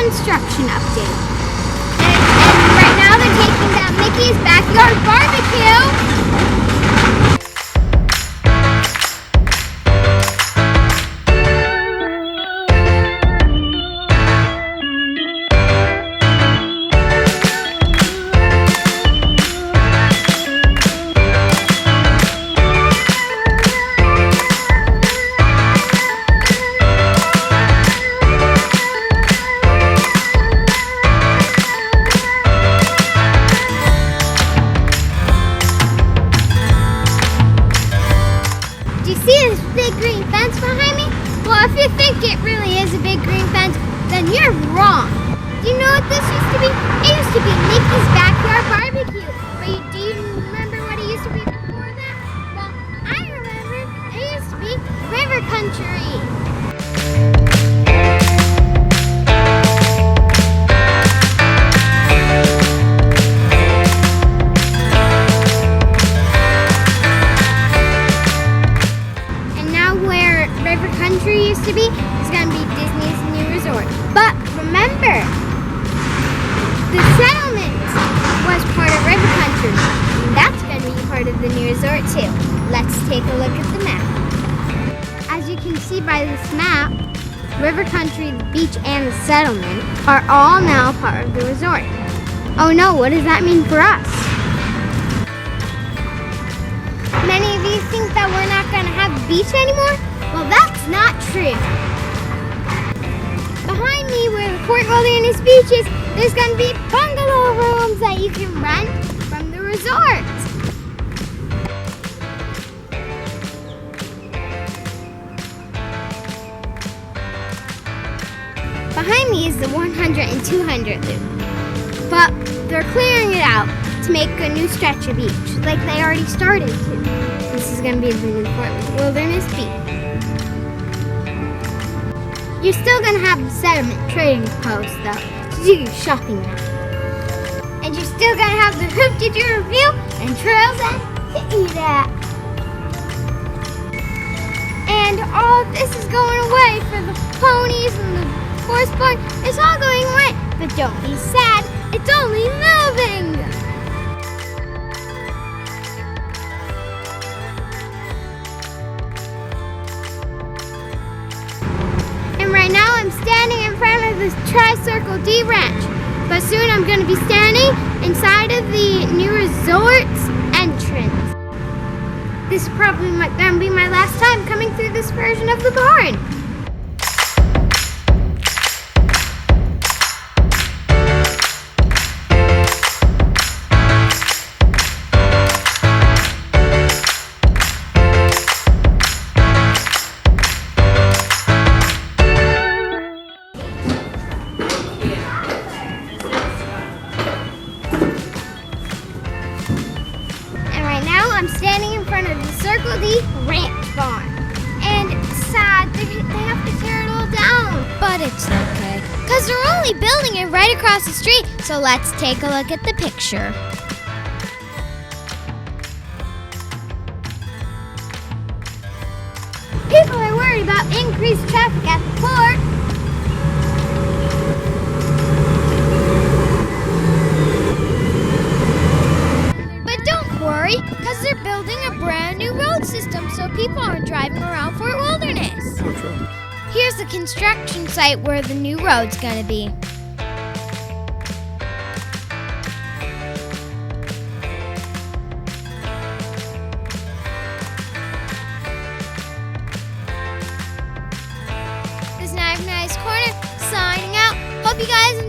construction update. And right now they're taking down Mickey's backyard barbecue. Do you see this big green fence behind me? Well, if you think it really is a big green fence, then you're wrong. Do you know what this used to be? It used to be Mickey's backyard barbecue. But do you remember what it used to be before that? Well, I remember it used to be River Country. River Country used to be, it's going to be Disney's new resort. But remember, the settlement was part of River Country, and that's going to be part of the new resort too. Let's take a look at the map. As you can see by this map, River Country, the beach, and the settlement are all now part of the resort. Oh no, what does that mean for us? Many of you think that we're not going to have a beach anymore? Well, that's not true. Behind me, where the Fort Wilderness Beach is, there's going to be bungalow rooms that you can rent from the resort. Behind me is the 100 and 200 loop. But they're clearing it out to make a new stretch of beach, like they already started to. This is going to be the new Fort Wilderness Beach. You're still going to have the settlement trading post, though, to do your shopping at. And you're still going to have the Hoop to do review and trails to eat at. And all of this is going away for the ponies and the horse barn. It's all going away. But don't be sad. It's only moving. Right now I'm standing in front of this Tri-Circle D Ranch, but soon I'm going to be standing inside of the new resort's entrance. This is probably going to be my last time coming through this version of the barn. I'm standing in front of the Circle D Ranch Barn. And it's sad, they have to tear it all down. But it's okay, because they're only building it right across the street. So let's take a look at the picture. People are worried about increased traffic at the port. Because they're building a brand new road system so people aren't driving around Fort Wilderness. Oh, true. Here's the construction site where the new road's going to be. This is Nice Corner signing out. Hope you guys